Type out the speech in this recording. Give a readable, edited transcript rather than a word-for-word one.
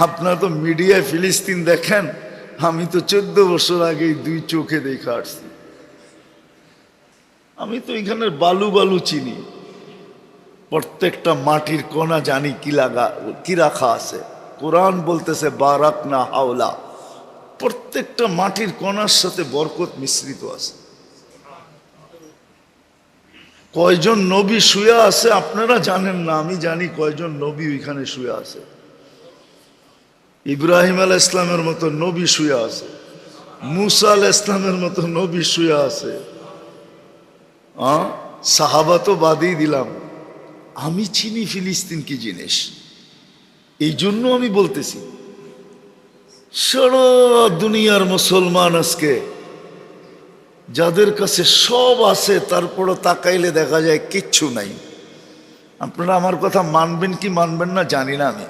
আপনারা তো মিডিয়ায় ফিলিস্তিন দেখেন, আমি তো 14 বছর আগেই 2 চোখে দেখে আসছি। আমি তো এখানের বালু বালু চিনি, প্রত্যেকটা মাটির কণা জানি কি রাখা আছে। কোরআন বলতেছে বারাক না হাওলা, প্রত্যেকটা মাটির কণার সাথে বরকত মিশ্রিত আছে। কয়জন নবী শুয়ে আছে আপনারা জানেন না, আমি জানি কয়জন নবী ওইখানে শুয়ে আছে। ইব্রাহিম আলাইহিস ইসলামের মতো নবী শুয়ে আছে, মুসা আলাইহিস ইসলামের মতো নবী শুয়ে আছে। সাহাবা তো বাদই দিলাম, আমি চিনি ফিলিস্তিন কি জিনিস। এই জন্য আমি বলতেছি, সারা দুনিয়ার মুসলমান আজকে যাদের কাছে সব আছে, তারপরও তাকাইলে দেখা যায় কিচ্ছু নাই। আপনারা আমার কথা মানবেন কি মানবেন না জানি না আমি।